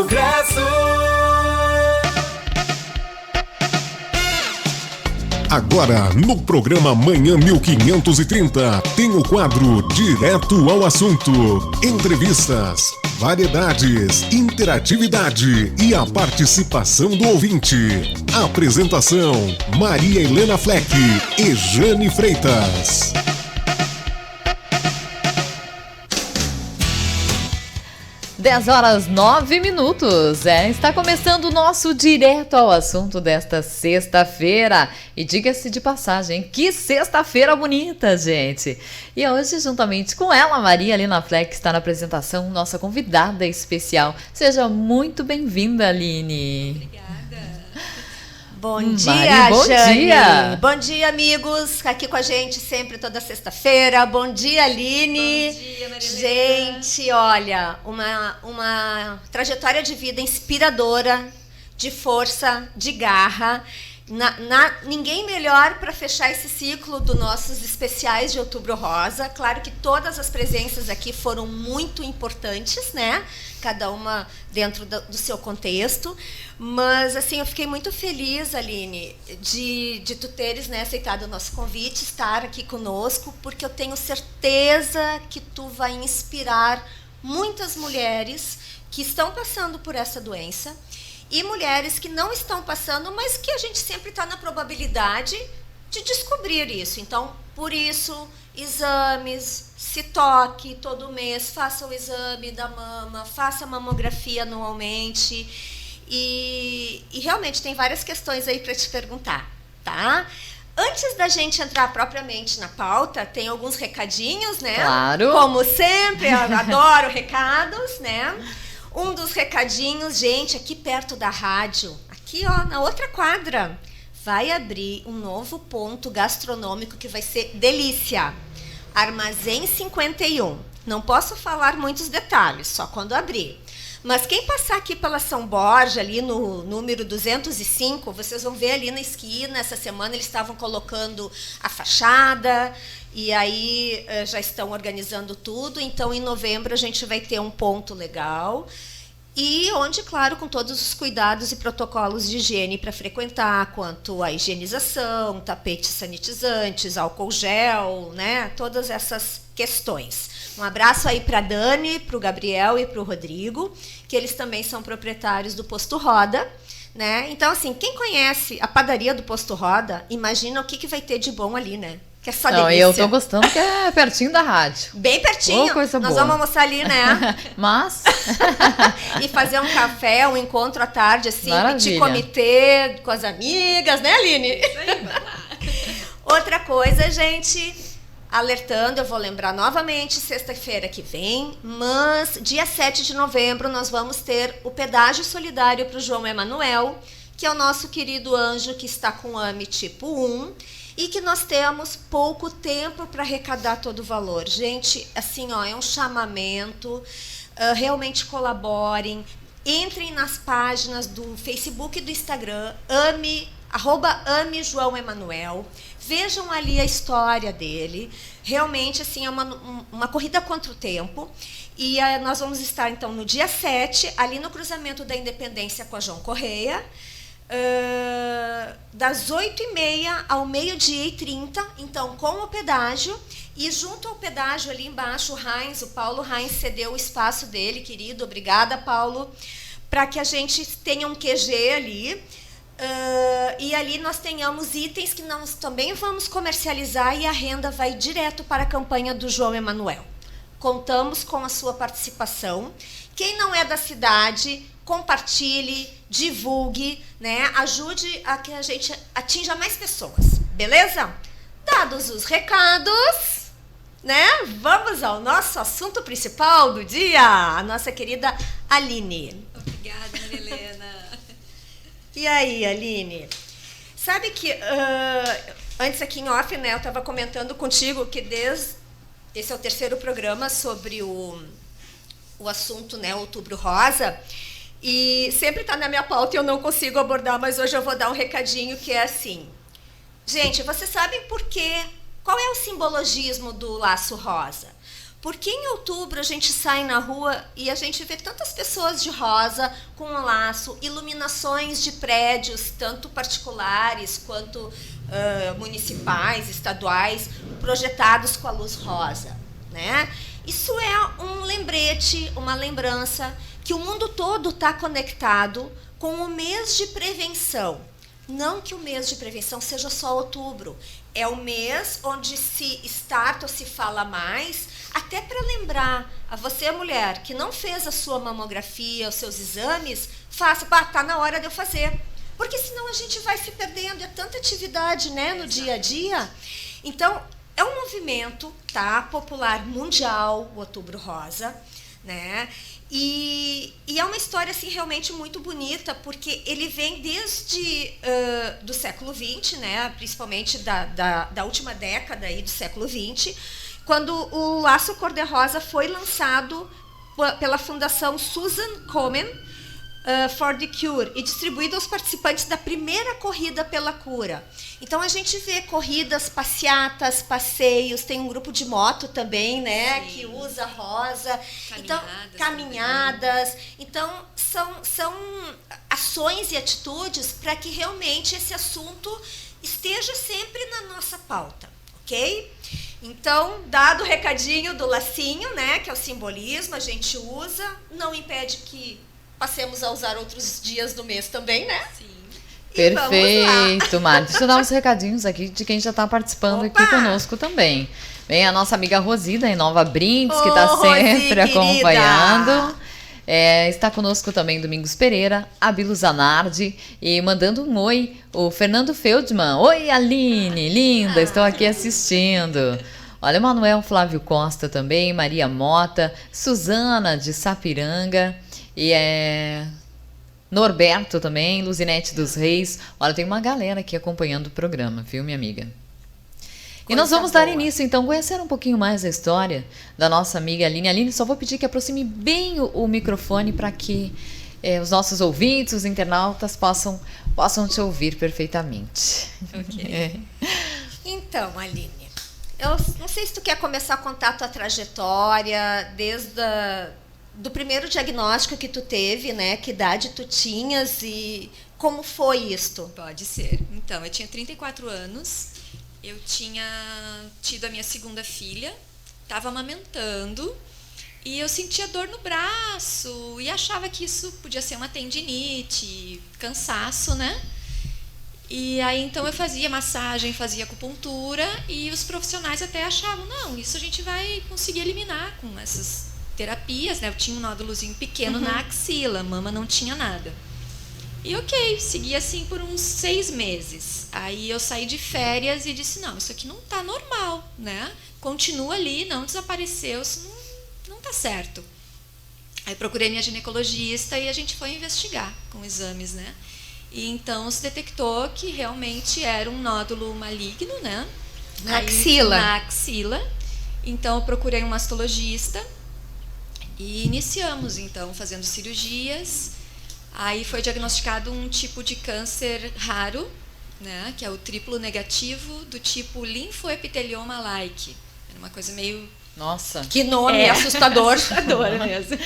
Progresso. Agora, no programa Manhã 1530, tem o quadro Direto ao Assunto. Entrevistas, variedades, interatividade e a participação do ouvinte. Apresentação, Maria Helena Fleck e Jane Freitas. 10h09. Está começando o nosso Direto ao Assunto desta sexta-feira. E diga-se de passagem, que sexta-feira bonita, gente! E hoje, juntamente com ela, Maria Helena Fleck, está na apresentação, nossa convidada especial. Seja muito bem-vinda, Aline. Obrigada. Bom dia, bom Jane. dia. Bom dia, amigos. Aqui com a gente sempre, toda sexta-feira. Bom dia, Aline. Bom dia, Maria Helena. Gente, olha, uma trajetória de vida inspiradora, de força, de garra. Ninguém melhor para fechar esse ciclo dos nossos especiais de Outubro Rosa. Claro que todas as presenças aqui foram muito importantes, né? Cada uma dentro do seu contexto. Mas, assim, eu fiquei muito feliz, Aline, de tu teres, né, aceitado o nosso convite, estar aqui conosco, porque eu tenho certeza que tu vai inspirar muitas mulheres que estão passando por essa doença e mulheres que não estão passando, mas que a gente sempre está na probabilidade de descobrir isso. Então, por isso, exames, se toque todo mês, faça o exame da mama, faça a mamografia anualmente. E realmente tem várias questões aí para te perguntar, tá? Antes da gente entrar propriamente na pauta, tem alguns recadinhos, né? Claro. Como sempre, eu adoro recados, né? Um dos recadinhos, gente, aqui perto da rádio, aqui ó, na outra quadra, vai abrir um novo ponto gastronômico que vai ser delícia. Armazém 51. Não posso falar muitos detalhes, só quando abrir. Mas quem passar aqui pela São Borja, ali no número 205, vocês vão ver ali na esquina, essa semana eles estavam colocando a fachada, e aí já estão organizando tudo. Então, em novembro, a gente vai ter um ponto legal, e onde, claro, com todos os cuidados e protocolos de higiene para frequentar, quanto à higienização, tapetes sanitizantes, álcool gel, né? Todas essas questões. Um abraço aí para a Dani, para o Gabriel e para o Rodrigo, que eles também são proprietários do Posto Roda, né? Então, assim, quem conhece a padaria do Posto Roda, imagina o que vai ter de bom ali, né? Que é só delícia. Eu tô gostando que é pertinho da rádio. Bem pertinho. Coisa Nós boa. vamos almoçar ali, né? Mas... e fazer um café, um encontro à tarde, assim, Maravilha. petit comitê com as amigas, né, Aline? Isso aí, vai lá. Outra coisa, gente... Alertando, eu vou lembrar novamente, sexta-feira que vem, mas dia 7 de novembro nós vamos ter o pedágio solidário para o João Emanuel, que é o nosso querido anjo que está com AME tipo 1, e que nós temos pouco tempo para arrecadar todo o valor. Gente, assim, ó, é um chamamento, realmente colaborem, entrem nas páginas do Facebook e do Instagram, @ame João Emanuel, vejam ali a história dele. Realmente, assim, é uma corrida contra o tempo. E nós vamos estar, então, no dia 7, ali no cruzamento da Independência com a João Correia, das 8h30 ao 12h30, então, com o pedágio. E junto ao pedágio, ali embaixo, o Paulo Heinz cedeu o espaço dele, querido. Obrigada, Paulo, para que a gente tenha um QG ali. E ali nós tenhamos itens que nós também vamos comercializar e a renda vai direto para a campanha do João Emanuel. Contamos com a sua participação. Quem não é da cidade, compartilhe, divulgue, né? Ajude a que a gente atinja mais pessoas, beleza? Dados os recados, né? Vamos ao nosso assunto principal do dia, a nossa querida Aline. Obrigada, Maria Helena. E aí, Aline? Sabe que antes aqui em off, né, eu estava comentando contigo que esse é o terceiro programa sobre o assunto, né, Outubro Rosa, e sempre está na minha pauta e eu não consigo abordar, mas hoje eu vou dar um recadinho que é assim. Gente, vocês sabem por quê? Qual é o simbologismo do laço rosa? Por que em outubro a gente sai na rua e a gente vê tantas pessoas de rosa com um laço, iluminações de prédios, tanto particulares quanto municipais, estaduais, projetados com a luz rosa, né? Isso é um lembrete, uma lembrança que o mundo todo está conectado com o mês de prevenção. Não que o mês de prevenção seja só outubro. É o mês onde se starta ou se fala mais, até para lembrar a você, mulher, que não fez a sua mamografia, os seus exames, faça, tá na hora de eu fazer. Porque senão a gente vai se perdendo, é tanta atividade, né, no dia a dia. Então, é um movimento, tá, popular mundial, o Outubro Rosa, né? E é uma história assim realmente muito bonita, porque ele vem desde do século XX, né, principalmente da última década aí do século XX, quando o laço cor-de-rosa foi lançado pela Fundação Susan Komen for the Cure e distribuído aos participantes da primeira corrida pela cura. Então a gente vê corridas, passeatas, passeios, tem um grupo de moto também, né, que usa rosa, então caminhadas. Então são ações e atitudes para que realmente esse assunto esteja sempre na nossa pauta, ok? Então, dado o recadinho do lacinho, né, que é o simbolismo, a gente usa, não impede que passemos a usar outros dias do mês também, né? Sim. Perfeito, Mari. Deixa eu dar uns recadinhos aqui de quem já está participando aqui conosco também. Vem a nossa amiga Rosi, da Inova Brindes, que está sempre acompanhando. Está conosco também Domingos Pereira, a Bilu Zanardi e mandando um oi, o Fernando Feldman. Oi, Aline, linda, estou aqui assistindo. Olha, o Manuel Flávio Costa também, Maria Mota, Suzana de Sapiranga e Norberto também, Luzinete dos Reis. Olha, tem uma galera aqui acompanhando o programa, viu, minha amiga? E nós vamos dar início, então, conhecer um pouquinho mais a história da nossa amiga Aline. Aline, só vou pedir que aproxime bem o microfone para que os nossos ouvintes, os internautas, possam te ouvir perfeitamente. Ok. Então, Aline, eu não sei se tu quer começar a contar a tua trajetória, desde do primeiro diagnóstico que tu teve, né? Que idade tu tinhas e como foi isto? Pode ser. Então, eu tinha 34 anos, eu tinha tido a minha segunda filha, estava amamentando e eu sentia dor no braço e achava que isso podia ser uma tendinite, cansaço, né? E aí, então, eu fazia massagem, fazia acupuntura e os profissionais até achavam, não, isso a gente vai conseguir eliminar com essas terapias, né? Eu tinha um nódulozinho pequeno na axila, a mama não tinha nada. E ok, segui assim por uns 6 meses. Aí eu saí de férias e disse, não, isso aqui não tá normal, né? Continua ali, não desapareceu, isso não tá certo. Aí procurei minha ginecologista e a gente foi investigar com exames, né? E então se detectou que realmente era um nódulo maligno, né? Na axila. Na axila. Então eu procurei um mastologista e iniciamos, então, fazendo cirurgias. Aí foi diagnosticado um tipo de câncer raro, né? Que é o triplo negativo do tipo linfoepitelioma-like. Era uma coisa meio... Nossa. Que nome assustador. Assustador mesmo.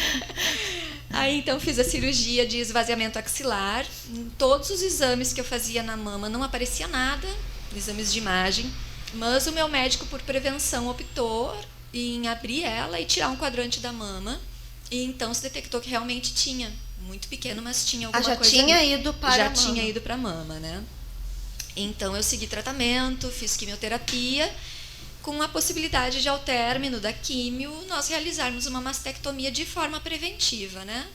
Aí, então, fiz a cirurgia de esvaziamento axilar. Em todos os exames que eu fazia na mama não aparecia nada, exames de imagem, mas o meu médico, por prevenção, optou em abrir ela e tirar um quadrante da mama. E então se detectou que realmente tinha, muito pequeno, mas tinha alguma coisa. Já tinha ido para a mama. Já tinha ido para a mama, né? Então eu segui tratamento, fiz quimioterapia, com a possibilidade de, ao término da químio, nós realizarmos uma mastectomia de forma preventiva, né?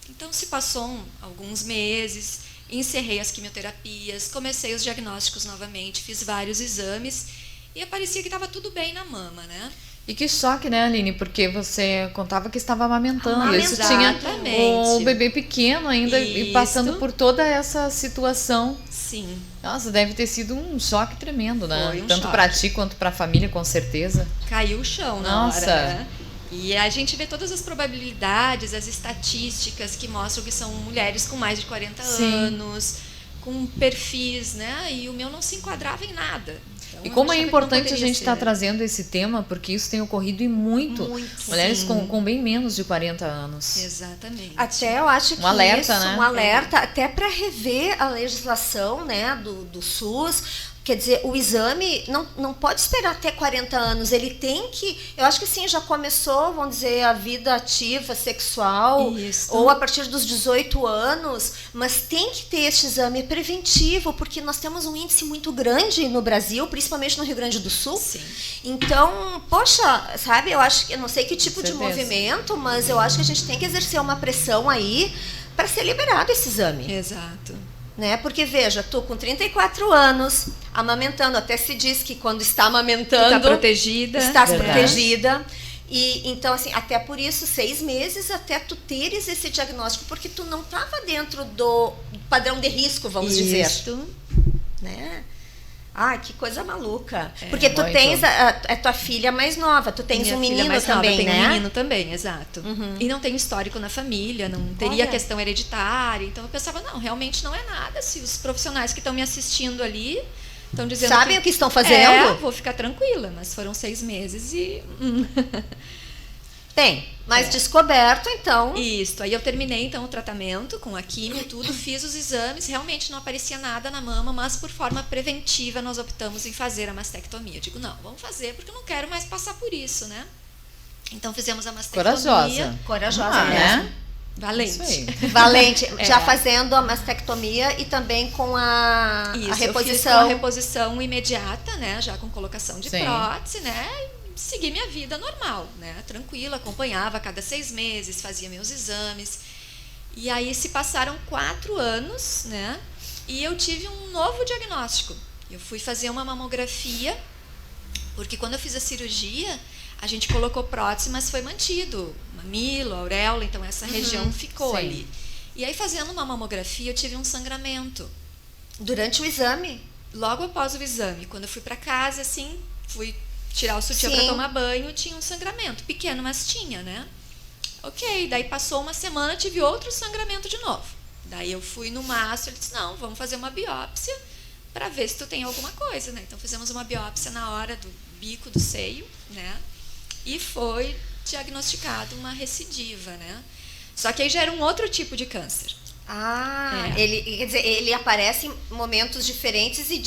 Então se passou alguns meses, encerrei as quimioterapias, comecei os diagnósticos novamente, fiz vários exames e parecia que estava tudo bem na mama, né? E que choque, né, Aline? Porque você contava que estava amamentando. Isso Exatamente. tinha o bebê pequeno ainda e passando por toda essa situação. Sim. Nossa, deve ter sido um choque tremendo, né? Foi um Tanto choque. para ti quanto para a família, com certeza. Caiu o chão na Nossa. hora, né? E a gente vê todas as probabilidades, as estatísticas que mostram que são mulheres com mais de 40 Sim. anos, com perfis, né? E o meu não se enquadrava em nada. Então, E como eu é achava que não importante a poderia gente estar ser. trazendo esse tema, porque isso tem ocorrido e muito. Mulheres com bem menos de 40 anos. Exatamente. Até eu acho que alerta, isso, né? um alerta, até para rever a legislação, né, do SUS. Quer dizer, o exame não pode esperar até 40 anos, ele tem que, eu acho que sim, já começou, vamos dizer, a vida ativa, sexual, Isso. ou a partir dos 18 anos, mas tem que ter este exame preventivo, porque nós temos um índice muito grande no Brasil, principalmente no Rio Grande do Sul. Sim. Então, poxa, sabe, eu acho que, eu não sei que tipo de certeza. movimento, mas eu acho que a gente tem que exercer uma pressão aí para ser liberado esse exame. Exato. Né? Porque, veja, tu com 34 anos, amamentando, até se diz que quando está amamentando, Está protegida. está Verdade. protegida. E então, assim, até por isso, 6 meses até tu teres esse diagnóstico, porque tu não estava dentro do padrão de risco, vamos dizer. Isso. Né? Ah, que coisa maluca. Porque tu muito. tens a tua filha mais nova, tu tens Minha um filha menino mais nova também, tem né? um menino também, exato. E não tem histórico na família, não teria Olha. questão hereditária. Então eu pensava, não, realmente não é nada. Se os profissionais que estão me assistindo ali estão dizendo Sabem o que estão fazendo? É, vou ficar tranquila. Mas foram 6 meses e... Tem, mas descoberto, então. Isso, aí eu terminei então o tratamento com a quimio e tudo, fiz os exames, realmente não aparecia nada na mama, mas por forma preventiva nós optamos em fazer a mastectomia. Eu digo, não, vamos fazer porque eu não quero mais passar por isso, né? Então fizemos a mastectomia. Corajosa. Corajosa mesmo. Né? Valente. Isso aí. Valente, já fazendo a mastectomia e também com a Isso, eu fiz com reposição. a reposição imediata, né? Já com colocação de Sim. prótese, né? E segui minha vida normal, né? Tranquila, acompanhava a cada 6 meses, fazia meus exames. E aí se passaram 4 anos, né? E eu tive um novo diagnóstico. Eu fui fazer uma mamografia, porque quando eu fiz a cirurgia, a gente colocou prótese, mas foi mantido. Mamilo, auréola, então essa região ficou sim. ali. E aí fazendo uma mamografia, eu tive um sangramento. Durante o exame. Logo após o exame, quando eu fui para casa, assim, fui tirar o sutiã Sim. para tomar banho, tinha um sangramento. Pequeno, mas tinha, né? Ok, daí passou uma semana, tive outro sangramento de novo. Daí eu fui no mastro, ele disse, não, vamos fazer uma biópsia para ver se tu tem alguma coisa, né? Então fizemos uma biópsia na hora do bico do seio, né? E foi diagnosticado uma recidiva, né? Só que aí já era um outro tipo de câncer. Ah, É. ele, quer dizer, ele aparece em momentos diferentes e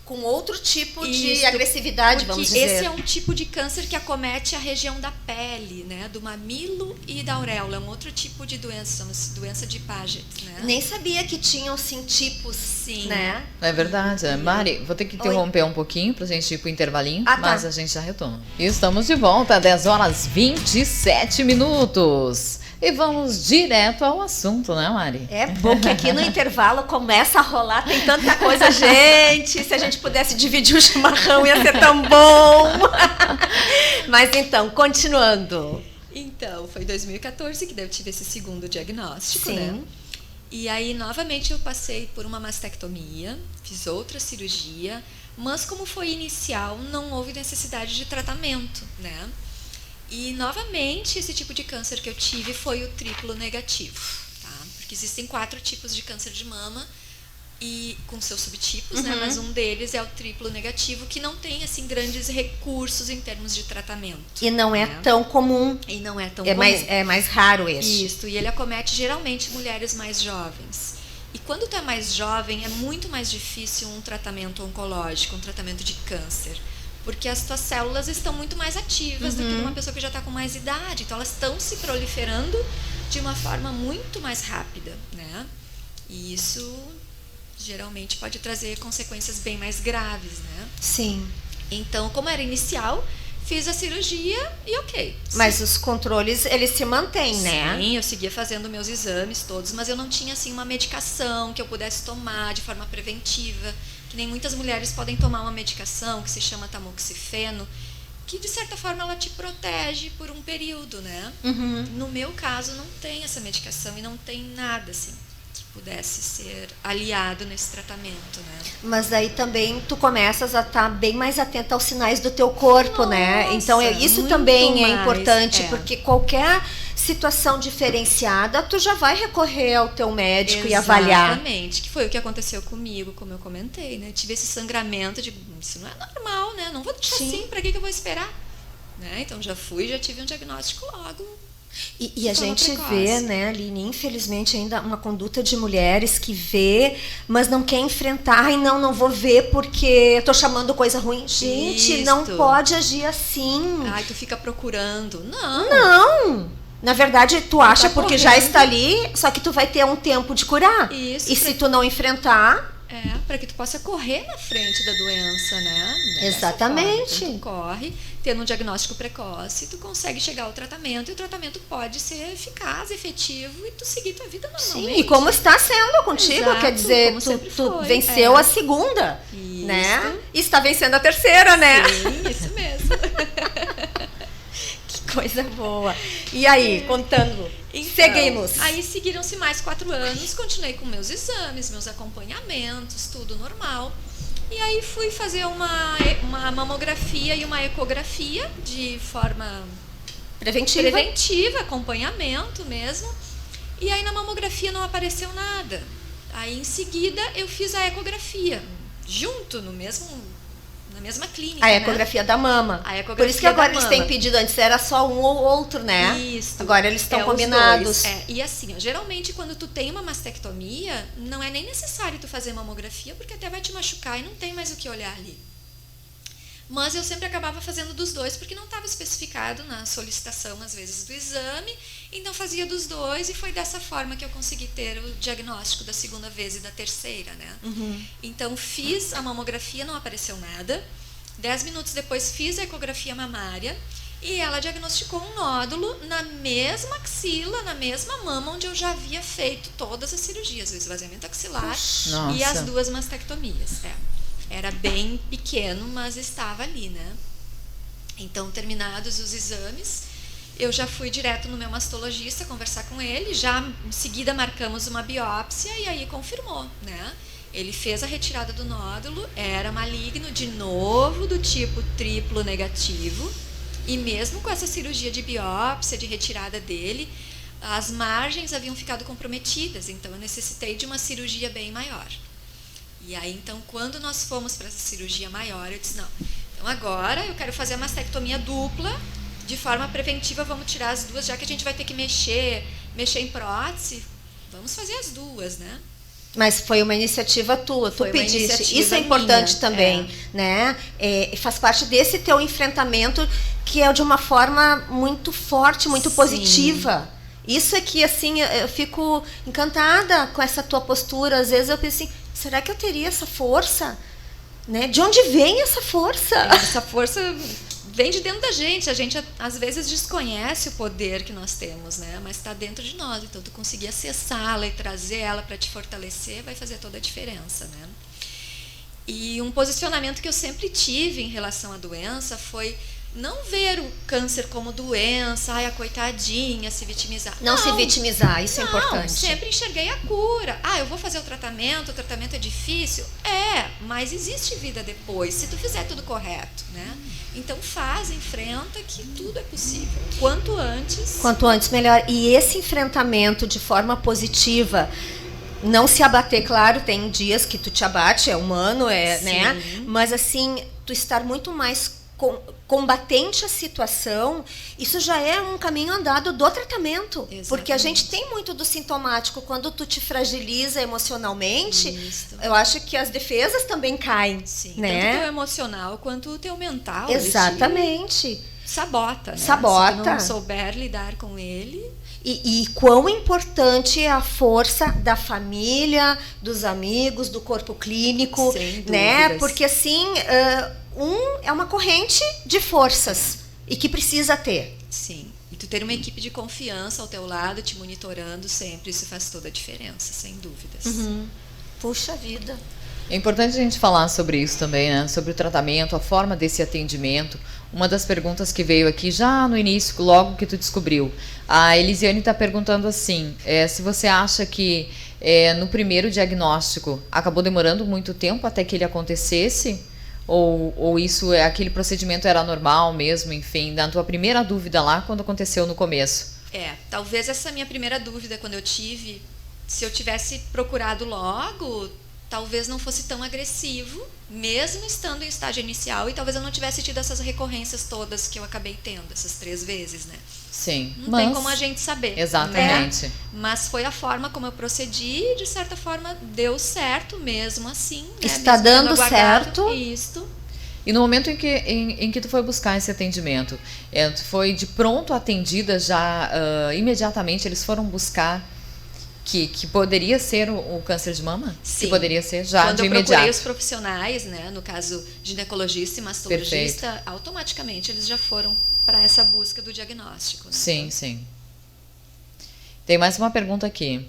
com outro tipo de Isso, agressividade, porque vamos dizer. esse é um tipo de câncer que acomete a região da pele, né? Do mamilo e da auréola. É um outro tipo de doença, chama-se doença de Paget, né? Nem sabia que tinham, sim, tipos, Sim. né? É verdade. Mari, vou ter que interromper um pouquinho pra gente ir pro intervalinho, Ah, tá. mas a gente já retoma. E estamos de volta, 10 horas 27 minutos. E vamos direto ao assunto, né, Mari? É bom que aqui no intervalo começa a rolar, tem tanta coisa, gente. Se a gente pudesse dividir o chimarrão ia ser tão bom. Mas então, continuando. Então, foi em 2014 que daí eu tive esse segundo diagnóstico, Sim. né? E aí, novamente, eu passei por uma mastectomia, fiz outra cirurgia, mas como foi inicial, não houve necessidade de tratamento, né? E, novamente, esse tipo de câncer que eu tive foi o triplo negativo, tá? Porque existem 4 tipos de câncer de mama, e com seus subtipos, né? Mas um deles é o triplo negativo, que não tem, assim, grandes recursos em termos de tratamento. E não é né? tão comum. E não é tão É comum. mais raro este. Isso, e ele acomete geralmente mulheres mais jovens. E quando tu é mais jovem, é muito mais difícil um tratamento oncológico, um tratamento de câncer. Porque as tuas células estão muito mais ativas do que uma pessoa que já está com mais idade. Então, elas estão se proliferando de uma forma muito mais rápida, né? E isso geralmente pode trazer consequências bem mais graves, né? Sim. Então, como era inicial, fiz a cirurgia e ok. Mas os controles, eles se mantêm, né? Sim, eu seguia fazendo meus exames todos, mas eu não tinha assim uma medicação que eu pudesse tomar de forma preventiva, que nem muitas mulheres podem tomar uma medicação que se chama tamoxifeno, que de certa forma ela te protege por um período, né? No meu caso não tem essa medicação e não tem nada assim que pudesse ser aliado nesse tratamento, né? Mas daí também tu começas a estar bem mais atenta aos sinais do teu corpo, né? Nossa, Então isso muito também é mais, importante, é. porque qualquer situação diferenciada, tu já vai recorrer ao teu médico e avaliar. Exatamente, que foi o que aconteceu comigo, como eu comentei, né? Tive esse sangramento de, isso não é normal, né? Não vou deixar assim, pra que eu vou esperar? Né? Então já tive um diagnóstico logo. E a gente vê, né, Aline, infelizmente ainda uma conduta de mulheres que vê, mas não quer enfrentar e não vou ver porque eu tô chamando coisa ruim. Gente, não pode agir assim. Ai, tu fica procurando. Não. Não. Na verdade, tu acha porque já está ali, só que tu vai ter um tempo de curar. Isso. E se tu não enfrentar... para que tu possa correr na frente da doença, né? Exatamente. Então, tu corre, tendo um diagnóstico precoce, tu consegue chegar ao tratamento e o tratamento pode ser eficaz, efetivo e tu seguir tua vida normalmente. Sim, e como está sendo contigo, Exato, quer dizer, tu venceu a segunda, isso. Né? E está vencendo a terceira, né? Sim, isso mesmo. Que coisa boa. E aí, contando... Então, seguimos. Aí seguiram-se mais 4 anos, continuei com meus exames, meus acompanhamentos, tudo normal. E aí fui fazer uma mamografia e uma ecografia de forma preventiva, acompanhamento mesmo. E aí na mamografia não apareceu nada. Aí em seguida eu fiz a ecografia, junto na mesma clínica. A ecografia, né? Da mama. A ecografia. Por isso que agora eles têm pedido, antes era só um ou outro, né? Isso. Agora eles estão combinados. E assim, geralmente quando tu tem uma mastectomia, não é nem necessário tu fazer mamografia, porque até vai te machucar e não tem mais o que olhar ali. Mas eu sempre acabava fazendo dos dois, porque não estava especificado na solicitação, às vezes, do exame. Então fazia dos dois e foi dessa forma que eu consegui ter o diagnóstico da segunda vez e da terceira, né? Uhum. Então fiz a mamografia, não apareceu nada. 10 minutos depois fiz a ecografia mamária e ela diagnosticou um nódulo na mesma axila, na mesma mama onde eu já havia feito todas as cirurgias, o esvaziamento axilar e as 2 mastectomias. Era bem pequeno, mas estava ali, né? Então, terminados os exames, eu já fui direto no meu mastologista conversar com ele, já em seguida marcamos uma biópsia e aí confirmou, né? Ele fez a retirada do nódulo, era maligno, de novo, do tipo triplo negativo, e mesmo com essa cirurgia de biópsia, de retirada dele, as margens haviam ficado comprometidas, então eu necessitei de uma cirurgia bem maior. E aí, então, quando nós fomos para essa cirurgia maior, eu disse, não, então agora eu quero fazer a mastectomia dupla, de forma preventiva, vamos tirar as 2, já que a gente vai ter que mexer em prótese, vamos fazer as 2, né? Mas foi uma iniciativa tua, tu pediste. Isso é importante minha, também, né? Faz parte desse teu enfrentamento, que é de uma forma muito forte, muito positiva. Isso é que, assim, eu fico encantada com essa tua postura. Às vezes eu penso assim, será que eu teria essa força? Né? De onde vem essa força? Essa força vem de dentro da gente. A gente, às vezes, desconhece o poder que nós temos, né? Mas está dentro de nós. Então, tu conseguir acessá-la e trazer ela para te fortalecer vai fazer toda a diferença, né? E um posicionamento que eu sempre tive em relação à doença foi não ver o câncer como doença, ai, a coitadinha, se vitimizar. Não se vitimizar, isso é importante. Sempre enxerguei a cura. Eu vou fazer o tratamento é difícil? Mas existe vida depois, se tu fizer tudo correto, né? Então enfrenta que tudo é possível. Quanto antes, melhor. E esse enfrentamento de forma positiva, não se abater, claro, tem dias que tu te abate, é humano, né? Mas assim, tu estar muito mais combatente à situação, isso já é um caminho andado do tratamento. Exatamente. Porque a gente tem muito do sintomático. Quando tu te fragiliza emocionalmente, eu acho que as defesas também caem. Sim, né? Tanto o teu emocional quanto o teu mental. Exatamente. Sabota, né? Sabota. Se tu não souber lidar com ele. E quão importante é a força da família, dos amigos, do corpo clínico, né? Porque assim, é uma corrente de forças e que precisa ter. Sim. E tu ter uma equipe de confiança ao teu lado, te monitorando sempre, isso faz toda a diferença, sem dúvidas. Uhum. Puxa vida. É importante a gente falar sobre isso também, né? Sobre o tratamento, a forma desse atendimento. Uma das perguntas que veio aqui já no início, logo que tu descobriu. A Elisiane está perguntando assim, se você acha que no primeiro diagnóstico acabou demorando muito tempo até que ele acontecesse? Ou aquele procedimento era normal mesmo, enfim, na tua primeira dúvida lá, quando aconteceu no começo? Talvez essa minha primeira dúvida quando eu tive, se eu tivesse procurado logo, talvez não fosse tão agressivo, mesmo estando em estágio inicial, e talvez eu não tivesse tido essas recorrências todas que eu acabei tendo, essas 3 vezes, né? Sim. Não tem como a gente saber. Exatamente. Né? Mas foi a forma como eu procedi e, de certa forma, deu certo mesmo assim. Né? Está mesmo dando certo. Isto. E no momento em que tu foi buscar esse atendimento, tu foi de pronto atendida já, imediatamente eles foram buscar que poderia ser o câncer de mama? Sim. Que poderia ser já Quando de eu imediato. procurei os profissionais, né, no caso ginecologista e mastologista, Perfeito. automaticamente eles já foram para essa busca do diagnóstico. Né? Sim, sim. Tem mais uma pergunta aqui.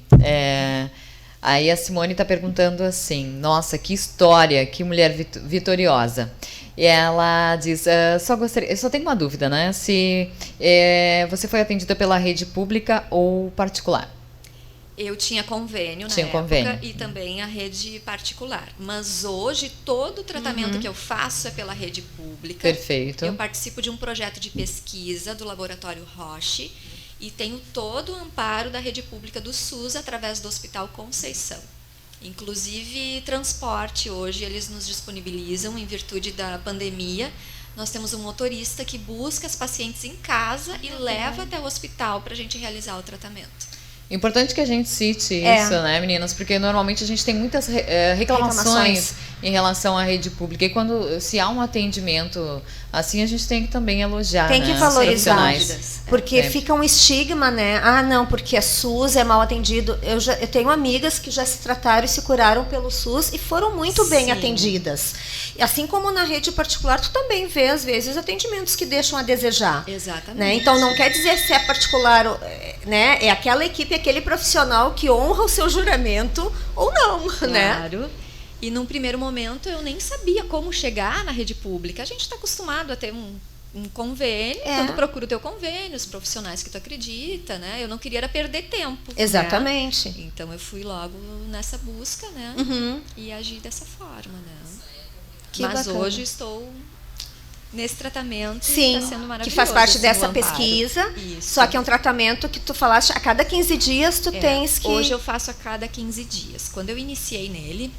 Aí a Simone está perguntando assim, nossa, que história, que mulher vitoriosa. E ela diz, eu só tenho uma dúvida, né? Se você foi atendida pela rede pública ou particular? Eu tinha convênio na época e também a rede particular. Mas hoje todo o tratamento que eu faço é pela rede pública. Perfeito. Eu participo de um projeto de pesquisa do Laboratório Roche e tenho todo o amparo da rede pública do SUS através do Hospital Conceição. Inclusive transporte hoje eles nos disponibilizam em virtude da pandemia. Nós temos um motorista que busca as pacientes em casa e leva até o hospital para a gente realizar o tratamento. Importante que a gente cite isso, né, meninas? Porque normalmente a gente tem muitas reclamações em relação à rede pública. E quando se há um atendimento assim, a gente tem que também elogiar. Tem que valorizar. Porque É. fica um estigma, né? Ah, não, porque a SUS é mal atendido. Eu tenho amigas que já se trataram e se curaram pelo SUS e foram muito bem atendidas. E assim como na rede particular, tu também vê, às vezes, atendimentos que deixam a desejar. Exatamente. Né? Então, não quer dizer se é particular, né? É aquela equipe, aquele profissional que honra o seu juramento ou não, né? Claro. E num primeiro momento eu nem sabia como chegar na rede pública. A gente está acostumado a ter um convênio, então tu procura o teu convênio, os profissionais que tu acredita, né? Eu não queria era perder tempo. Exatamente. Né? Então eu fui logo nessa busca, né? E agi dessa forma, né? Que Mas bacana. hoje estou nesse tratamento Sim, e está sendo maravilhoso. que faz parte assim, dessa o amparo. pesquisa, Isso. só que é um tratamento que tu falaste, a cada 15 dias tu tens que... Hoje eu faço a cada 15 dias. Quando eu iniciei nele,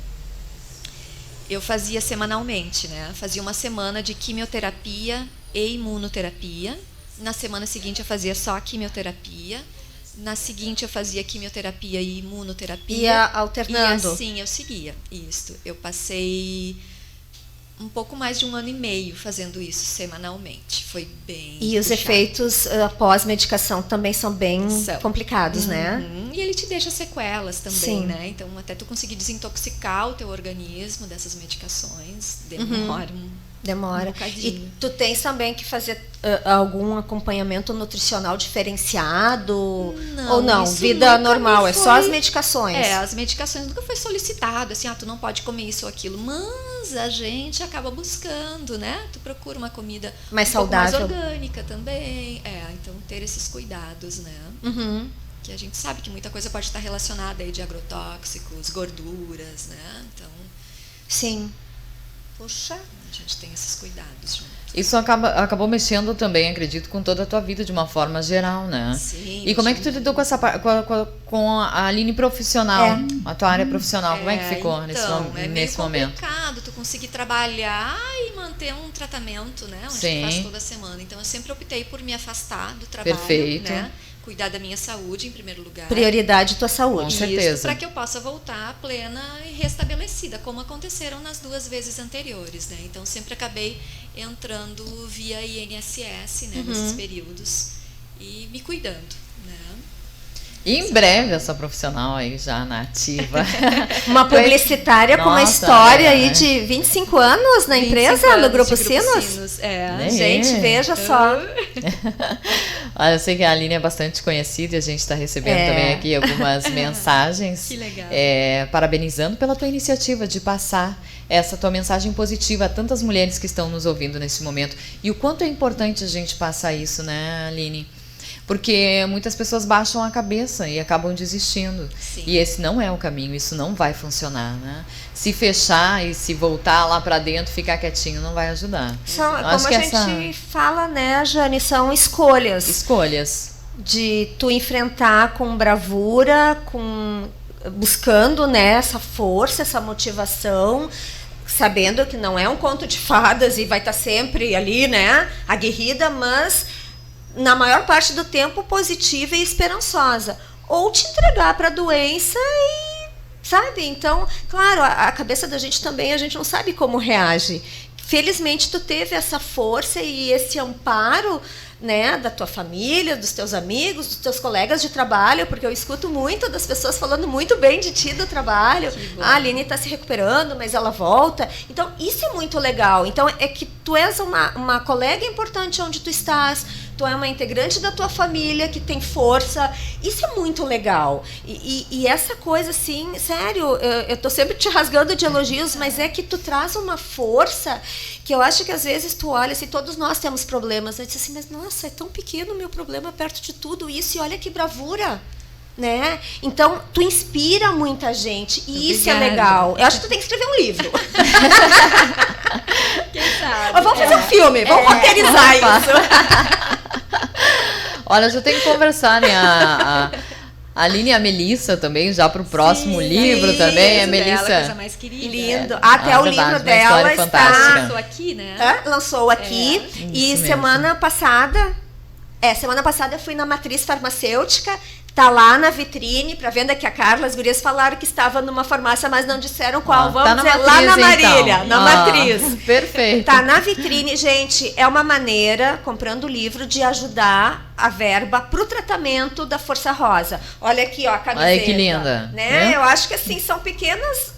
eu fazia semanalmente, né? Fazia uma semana de quimioterapia e imunoterapia. Na semana seguinte eu fazia só quimioterapia. Na seguinte eu fazia quimioterapia e imunoterapia. Ia alternando. E assim eu seguia. Isso. Eu passei um pouco mais de 1 ano e meio fazendo isso semanalmente. Foi bem E os puxado. efeitos após medicação também são bem complicados, né? E ele te deixa sequelas também, Sim. né? Então, até tu conseguir desintoxicar o teu organismo dessas medicações, demora Demora. Um bocadinho. E tu tens também que fazer algum acompanhamento nutricional diferenciado? Não, ou não? isso Vida nunca normal, me é só foi- as medicações. As medicações nunca foi solicitado, assim, tu não pode comer isso ou aquilo, mas a gente acaba buscando, né? Tu procura uma comida Mais um pouco mais saudável. orgânica também. Então ter esses cuidados, né? Que a gente sabe que muita coisa pode estar relacionada aí de agrotóxicos, gorduras, né? Então, Sim. Puxa. a gente tem esses cuidados junto. Isso acabou mexendo também, acredito, com toda a tua vida de uma forma geral, né? Sim. E como é que tu lidou com essa com a Aline profissional, a tua área profissional? Como é que ficou nesse meio momento? complicado tu conseguir trabalhar e manter um tratamento, né? Onde tu faz toda semana. Então eu sempre optei por me afastar do trabalho, Perfeito. né? Cuidar da minha saúde em primeiro lugar. Prioridade tua saúde. Com certeza. Para que eu possa voltar plena e restabelecida, como aconteceram nas 2 vezes anteriores, né? Então sempre acabei entrando via INSS, né? Nesses períodos e me cuidando, né? E em breve essa profissional aí já na ativa. Uma publicitária com uma Nossa, história aí de 25 anos na 25 empresa, anos no Grupo de Sinos? Gente, É. veja só. Olha, eu sei que a Aline é bastante conhecida e a gente está recebendo também aqui algumas mensagens. Que legal. Parabenizando pela tua iniciativa de passar essa tua mensagem positiva a tantas mulheres que estão nos ouvindo nesse momento. E o quanto é importante a gente passar isso, né, Aline? Porque muitas pessoas baixam a cabeça e acabam desistindo. Sim. E esse não é o caminho, isso não vai funcionar, né? Se fechar e se voltar lá para dentro, ficar quietinho, não vai ajudar. São, Eu acho como a que gente fala, né, Jane, são escolhas. Escolhas. de tu enfrentar com bravura, buscando, né, essa força, essa motivação, sabendo que não é um conto de fadas e vai estar sempre ali, né, aguerrida, mas na maior parte do tempo positiva e esperançosa. Ou te entregar para a doença e, sabe? Então, claro, a cabeça da gente também, a gente não sabe como reage. Felizmente, tu teve essa força e esse amparo, né, da tua família, dos teus amigos, dos teus colegas de trabalho, porque eu escuto muito das pessoas falando muito bem de ti do trabalho. A Aline está se recuperando, mas ela volta. Então, isso é muito legal. Então, é que tu és uma colega importante onde tu estás, tu é uma integrante da tua família que tem força. Isso é muito legal. E essa coisa, assim, sério, eu tô sempre te rasgando de elogios, mas é que tu traz uma força que eu acho que às vezes tu olha assim, todos nós temos problemas, eu disse assim, mas nossa, é tão pequeno o meu problema perto de tudo isso, e olha que bravura, né? Então, tu inspira muita gente, e isso é legal. Eu acho que tu tem que escrever um livro. Quem sabe? Vamos fazer um filme, vamos roteirizar isso. Olha, já tem que conversar, né? A Aline e a Melissa também, já para o próximo livro também. A Melissa. Dela, coisa mais querida. Lindo. Até o verdade, livro dela está. Lançou aqui, né? Lançou aqui. E semana passada eu fui na Matriz Farmacêutica. Tá lá na vitrine, para venda, que a Carla, as gurias falaram que estava numa farmácia, mas não disseram qual. Vamos dizer, lá na Marília, então. Na Matriz. Perfeito. Tá na vitrine. Gente, é uma maneira, comprando o livro, de ajudar a verba para o tratamento da Força Rosa. Olha aqui, ó, a camiseta. Olha que linda. Né? Eu acho que, assim, são pequenos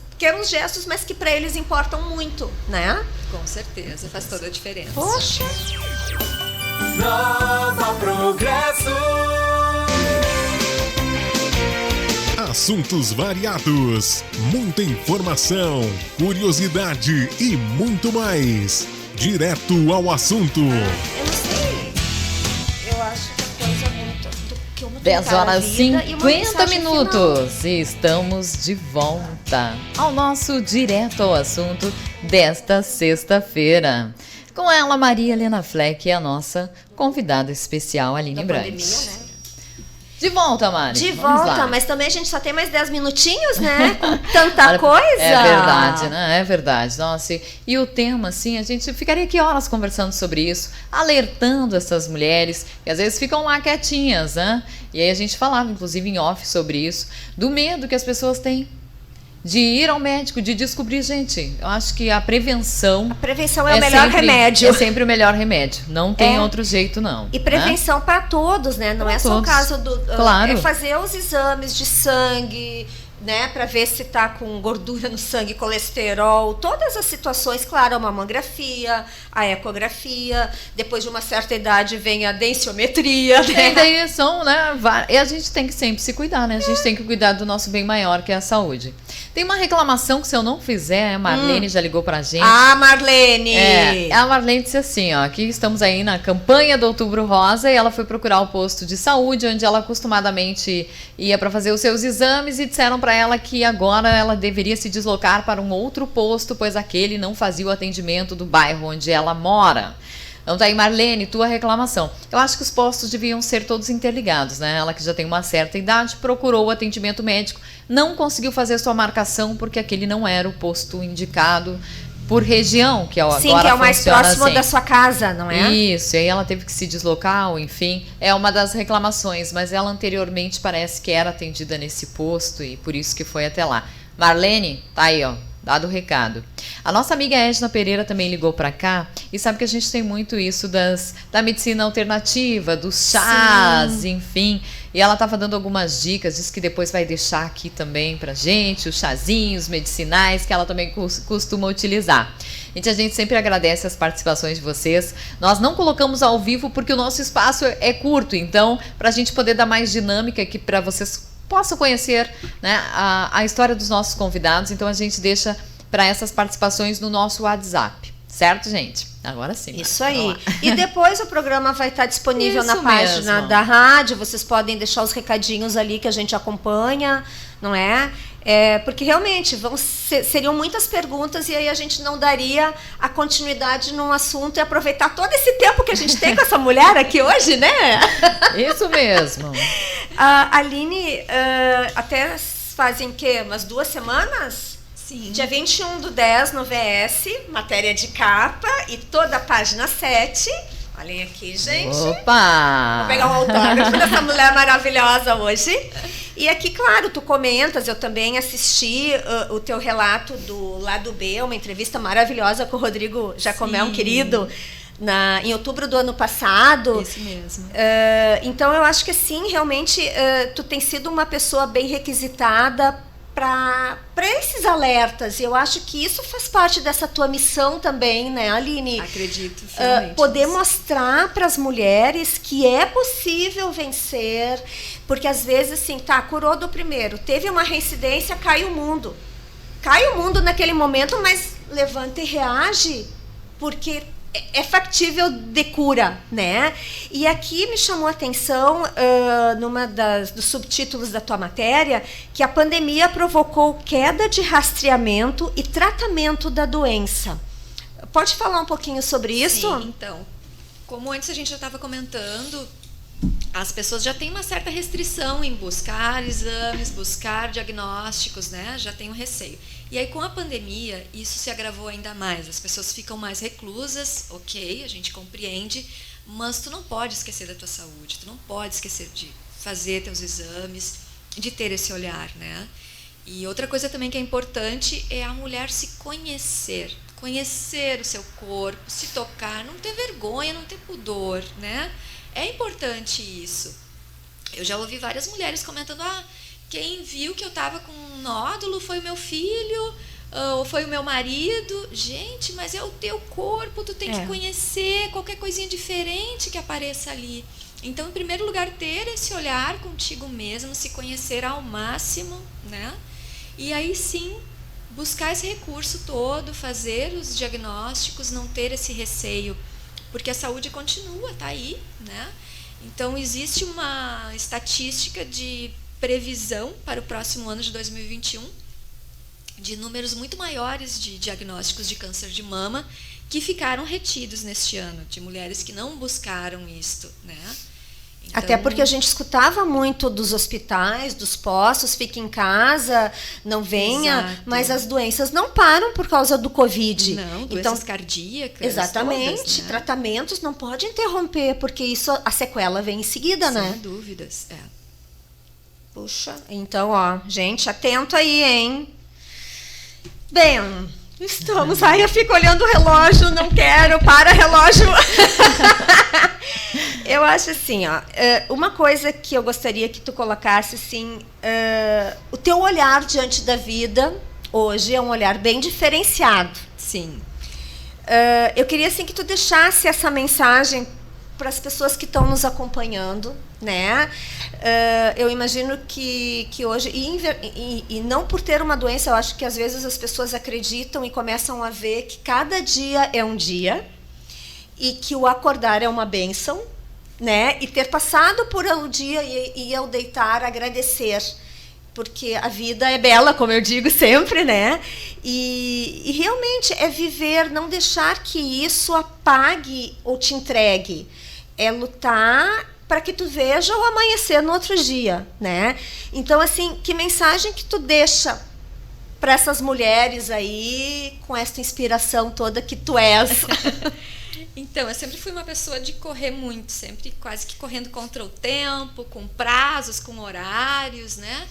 gestos, mas que para eles importam muito, né? Com certeza, faz toda a diferença. Poxa! Nova Progresso. Assuntos variados, muita informação, curiosidade e muito mais. Direto ao assunto. Eu não sei. Eu acho que a coisa muito... 10 horas e 50 minutos. E estamos de volta ao nosso Direto ao Assunto desta sexta-feira. Com ela, Maria Helena Fleck, a nossa convidada especial, Aline Brandt. Pandemia, né? De volta, Mari. De Vamos volta, lá. mas também a gente só tem mais 10 minutinhos, né? Com tanta coisa. É verdade, né? É verdade. Nossa, e o tema, assim, a gente ficaria aqui horas conversando sobre isso, alertando essas mulheres, que às vezes ficam lá quietinhas, né? E aí a gente falava, inclusive em off, sobre isso, do medo que as pessoas têm de ir ao médico, de descobrir, gente, eu acho que a prevenção... A prevenção é o melhor remédio. É sempre o melhor remédio. Não tem outro jeito, não. E prevenção para todos, né? Não é só o caso do... Claro. É fazer os exames de sangue, né? Para ver se tá com gordura no sangue, colesterol, todas as situações, claro, a mamografia, a ecografia, depois de uma certa idade vem a densitometria, né? E daí são, né? E a gente tem que sempre se cuidar, né? A gente tem que cuidar do nosso bem maior, que é a saúde. Tem uma reclamação que, se eu não fizer, a Marlene já ligou pra gente. Ah, Marlene! A Marlene disse assim, ó, aqui estamos aí na campanha do Outubro Rosa e ela foi procurar o posto de saúde, onde ela acostumadamente ia para fazer os seus exames, e disseram para ela que agora ela deveria se deslocar para um outro posto, pois aquele não fazia o atendimento do bairro onde ela mora. Então tá aí, Marlene, tua reclamação. Eu acho que os postos deviam ser todos interligados, né? Ela, que já tem uma certa idade, procurou o atendimento médico, não conseguiu fazer sua marcação porque aquele não era o posto indicado por região, que agora sim, que é o mais próximo assim. Da sua casa, não é? Isso, e aí ela teve que se deslocar, ou enfim, é uma das reclamações, mas ela anteriormente parece que era atendida nesse posto e por isso que foi até lá. Marlene, tá aí, ó. Dado o recado. A nossa amiga Edna Pereira também ligou para cá e sabe que a gente tem muito isso da medicina alternativa, dos chás, sim, enfim. E ela estava dando algumas dicas, disse que depois vai deixar aqui também pra gente os chazinhos medicinais que ela também costuma utilizar. A gente sempre agradece as participações de vocês. Nós não colocamos ao vivo porque o nosso espaço é curto, então, para a gente poder dar mais dinâmica aqui para vocês possam conhecer, né, a história dos nossos convidados, então a gente deixa para essas participações no nosso WhatsApp, Certo, gente? Agora sim. Isso aí. E depois o programa vai estar disponível Isso na página mesmo. da rádio. Vocês podem deixar os recadinhos ali que a gente acompanha, não é? Porque realmente seriam muitas perguntas e aí a gente não daria a continuidade num assunto e aproveitar todo esse tempo que a gente tem com essa mulher aqui hoje, né? Isso mesmo. A Aline, até fazem o quê? Umas 2 semanas? Sim. Dia 21/10 no VS, matéria de capa e toda a página 7. Olhem aqui, gente. Opa! Vou pegar um autógrafo dessa mulher maravilhosa hoje. E aqui, claro, tu comentas, eu também assisti o teu relato do Lado B, uma entrevista maravilhosa com o Rodrigo Jacomé, um querido, em outubro do ano passado. Isso mesmo. Então, eu acho que sim, realmente, tu tem sido uma pessoa bem requisitada para esses alertas. Eu acho que isso faz parte dessa tua missão também, né, Aline? Acredito, finalmente. Poder mostrar para as mulheres que é possível vencer, porque às vezes, assim, curou do primeiro, teve uma reincidência, cai o mundo. Cai o mundo naquele momento, mas levanta e reage, porque é factível de cura, né? E aqui me chamou a atenção, numa dos subtítulos da tua matéria, que a pandemia provocou queda de rastreamento e tratamento da doença. Pode falar um pouquinho sobre isso? Sim, então, como antes a gente já estava comentando, as pessoas já têm uma certa restrição em buscar exames, buscar diagnósticos, né? Já tem um receio. E aí, com a pandemia, isso se agravou ainda mais. As pessoas ficam mais reclusas, ok, a gente compreende, mas tu não pode esquecer da tua saúde, tu não pode esquecer de fazer teus exames, de ter esse olhar, né? E outra coisa também que é importante é a mulher se conhecer o seu corpo, se tocar, não ter vergonha, não ter pudor, né? É importante isso. Eu já ouvi várias mulheres comentando, quem viu que eu estava com um nódulo foi o meu filho, ou foi o meu marido. Gente, mas é o teu corpo, tu tem que conhecer qualquer coisinha diferente que apareça ali. Então, em primeiro lugar, ter esse olhar contigo mesmo, se conhecer ao máximo, né? E aí sim, buscar esse recurso todo, fazer os diagnósticos, não ter esse receio, porque a saúde continua, tá aí, né? Então, existe uma estatística de previsão para o próximo ano de 2021 de números muito maiores de diagnósticos de câncer de mama que ficaram retidos neste ano, de mulheres que não buscaram isto, né? Então, até porque a gente escutava muito dos hospitais, dos postos, fique em casa, não venha, Exato. mas as doenças não param por causa do Covid. Não, doenças então, cardíacas. exatamente, todas, né? tratamentos não pode interromper, porque isso, a sequela vem em seguida, né? Sem dúvidas, Puxa, então, gente, atento aí, hein? Bem, estamos. Eu fico olhando o relógio, não quero, para relógio. Eu acho assim, uma coisa que eu gostaria que tu colocasse, assim, o teu olhar diante da vida hoje é um olhar bem diferenciado. Sim. Eu queria, assim, que tu deixasse essa mensagem para as pessoas que estão nos acompanhando, né? Eu imagino que hoje, e não por ter uma doença, eu acho que às vezes as pessoas acreditam e começam a ver que cada dia é um dia e que o acordar é uma bênção, né? E ter passado por um dia e ao deitar agradecer, porque a vida é bela, como eu digo sempre, né? E realmente é viver, não deixar que isso apague ou te entregue. É lutar para que tu veja o amanhecer no outro dia, né? Então, assim, que mensagem que tu deixa para essas mulheres aí, com essa inspiração toda que tu és? Então, eu sempre fui uma pessoa de correr muito, sempre quase que correndo contra o tempo, com prazos, com horários, né?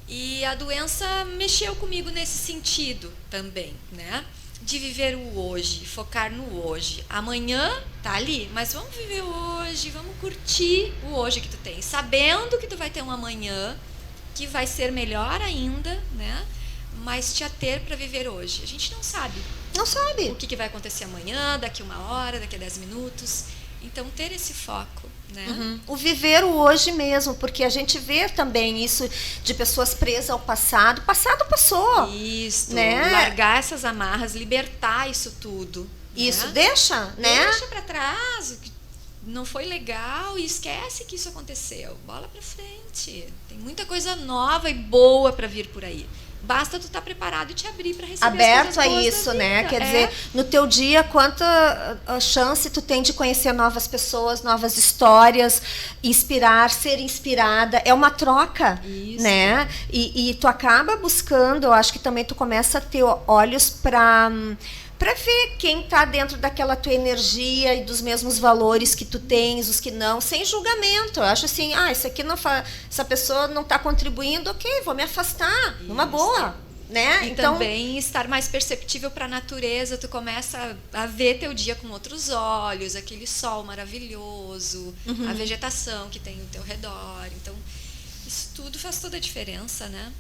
E a doença mexeu comigo nesse sentido também, né? De viver o hoje, focar no hoje. Amanhã tá ali, mas vamos viver o hoje, vamos curtir o hoje que tu tem, sabendo que tu vai ter um amanhã que vai ser melhor ainda, né? Mas te ater para viver hoje. A gente não sabe. Não sabe. O que vai acontecer amanhã, daqui a 1 hora, daqui a 10 minutos. Então, ter esse foco, né? Uhum. O viver o hoje mesmo, porque a gente vê também isso de pessoas presas ao passado. O passado passou. Isso, né? largar essas amarras, libertar isso tudo, Isso, né? deixa, né? Deixa pra trás o que não foi legal e esquece que isso aconteceu. Bola pra frente. Tem muita coisa nova e boa pra vir por aí. Basta tu estar preparado e te abrir para receber aberto as coisas a boas isso, da né? vida. Quer dizer, no teu dia, quanta chance tu tem de conhecer novas pessoas, novas histórias, inspirar, ser inspirada. É uma troca, Isso. né? E tu acaba buscando, eu acho que também tu começa a ter olhos para ver quem está dentro daquela tua energia e dos mesmos valores que tu tens, os que não, sem julgamento. Eu acho assim, isso aqui não essa pessoa não está contribuindo, ok, vou me afastar, numa boa, né? E então, também estar mais perceptível para a natureza, tu começa a ver teu dia com outros olhos, aquele sol maravilhoso, a vegetação que tem ao teu redor. Então, isso tudo faz toda a diferença, né?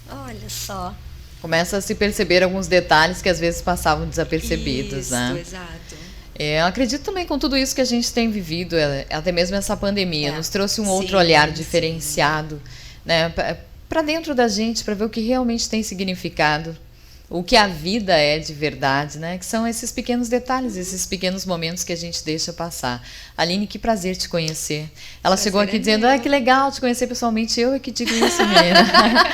olha só. Começa a se perceber alguns detalhes que às vezes passavam desapercebidos, Isso, né? exato. Eu acredito também com tudo isso que a gente tem vivido, até mesmo essa pandemia, nos trouxe um outro Sim, olhar sim. diferenciado, né? Para dentro da gente, para ver o que realmente tem significado, o que a vida é de verdade, né? Que são esses pequenos detalhes, esses pequenos momentos que a gente deixa passar. Aline, que prazer te conhecer. Ela chegou aqui dizendo, que legal te conhecer pessoalmente. Eu é que digo isso, menina.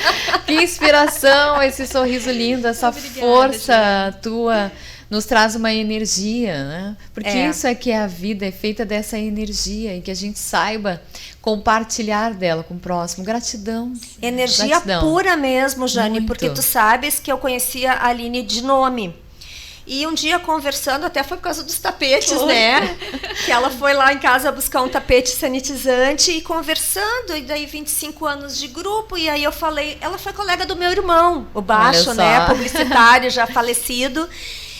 Que inspiração, esse sorriso lindo, essa Obrigada, força tua nos traz uma energia, né? Porque É. isso é que é a vida, é feita dessa energia e que a gente saiba compartilhar dela com o próximo. Gratidão. Energia Gratidão. pura mesmo, Jane, Muito. porque tu sabes que eu conhecia a Aline de nome. E um dia conversando, até foi por causa dos tapetes, né? Que ela foi lá em casa buscar um tapete sanitizante e conversando, e daí 25 anos de grupo, e aí eu falei, ela foi colega do meu irmão, o Baixo, Olha né? só. Publicitário, já falecido.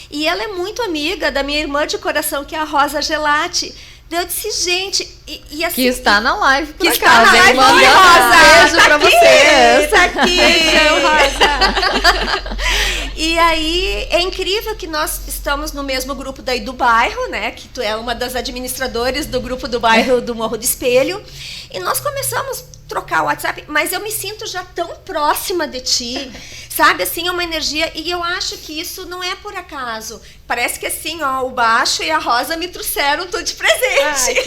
E ela é muito amiga da minha irmã de coração, que é a Rosa Gelati. Daí eu disse, gente, e assim... Que está na live, por Que está acaso, na hein? live, Mandando Rosa! um beijo pra aqui, vocês. tá aqui. Beijão, Rosa. E aí é incrível que nós estamos no mesmo grupo daí do bairro, né? Que tu é uma das administradoras do grupo do bairro do Morro do Espelho. E nós começamos a trocar o WhatsApp, mas eu me sinto já tão próxima de ti, sabe? Assim, é uma energia, e eu acho que isso não é por acaso. Parece que assim, o Baixo e a Rosa me trouxeram tudo de presente.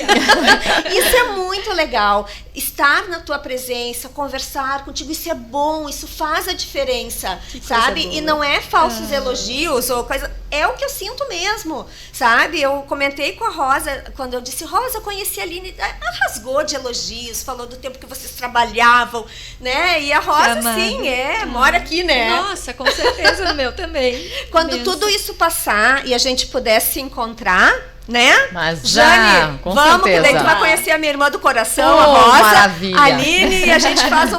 Isso é muito legal. Estar na tua presença, conversar contigo, isso é bom, isso faz a diferença, sabe? boa. E não é falsos elogios ou coisa, é o que eu sinto mesmo, sabe? Eu comentei com a Rosa, quando eu disse, Rosa, eu conheci a Aline, ela rasgou de elogios, falou do tempo que vocês trabalhavam, né? E a Rosa, amada. sim, mora aqui, né? Nossa, com certeza no meu também. Quando Imenso. tudo isso passar e a gente puder se encontrar, né? Mas já, Jane, com vamos, que daí certeza. tu vai conhecer a minha irmã do coração, Oh, a Rosa, maravilha. a Aline, e a gente faz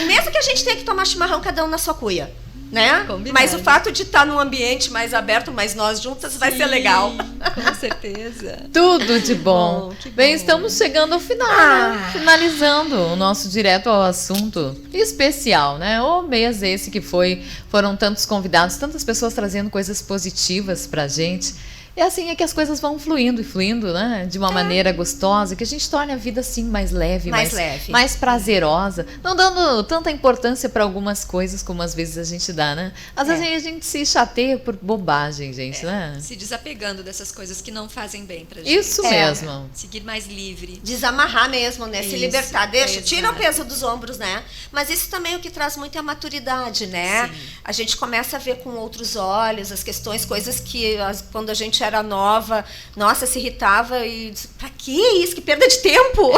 mesmo que a gente tenha que tomar chimarrão cada um na sua cuia, né? Combinado. Mas o fato de estar num ambiente mais aberto, mais nós juntas, vai ser legal. Com certeza. Tudo de bom. Bom, que Bem, bom. estamos chegando ao final, né? Finalizando o nosso direto ao assunto especial, né? O mês esse que foram tantos convidados, tantas pessoas trazendo coisas positivas pra gente. E assim é que as coisas vão fluindo e fluindo, né? De uma maneira gostosa, que a gente torne a vida assim mais leve, Mais leve. mais prazerosa, não dando tanta importância para algumas coisas como às vezes a gente dá, né? Às vezes a gente se chateia por bobagem, gente, né? Se desapegando dessas coisas que não fazem bem pra gente. Isso mesmo. Seguir mais livre. Desamarrar mesmo, né? Se Isso, libertar. Deixa, tira o exato. peso dos ombros, né? Mas isso também é o que traz muito é a maturidade, né? Sim. A gente começa a ver com outros olhos as questões, coisas que quando a gente era nova, nossa, se irritava e disse, pra que isso? Que perda de tempo!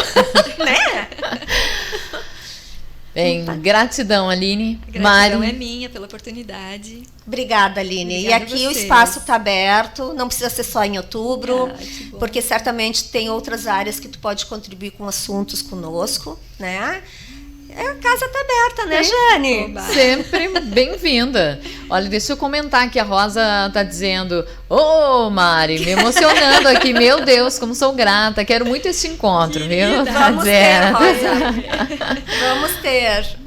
Né? Bem, gratidão, Aline. Gratidão Mari. é minha pela oportunidade. Obrigada, Aline. Obrigada E aqui a o vocês. espaço está aberto, não precisa ser só em outubro, Que bom. porque certamente tem outras áreas que tu pode contribuir com assuntos conosco, né? A casa está aberta, né, Jane? Oba. Sempre bem-vinda. Olha, deixa eu comentar que a Rosa tá dizendo: Ô, Mari, me emocionando aqui, meu Deus, como sou grata, quero muito esse encontro, viu? Tá Vamos ter, dizendo. Rosa. Vamos ter.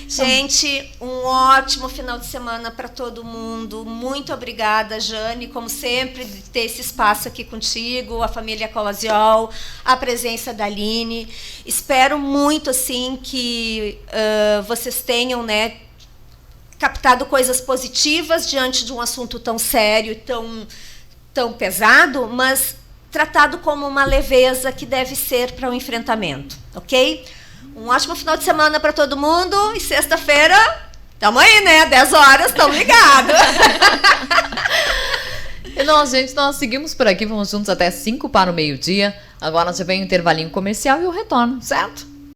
Gente, um ótimo final de semana para todo mundo. Muito obrigada, Jane, como sempre, de ter esse espaço aqui contigo, a família Colaziol, a presença da Aline. Espero muito, assim, que vocês tenham, né, captado coisas positivas diante de um assunto tão sério e tão pesado, mas tratado como uma leveza que deve ser para o enfrentamento, ok? Um ótimo final de semana para todo mundo e sexta-feira, tamo aí, né? 10 horas, tamo ligados. E nós, gente, nós seguimos por aqui, vamos juntos até 5 para o meio-dia. Agora já vem o intervalinho comercial e eu retorno, certo?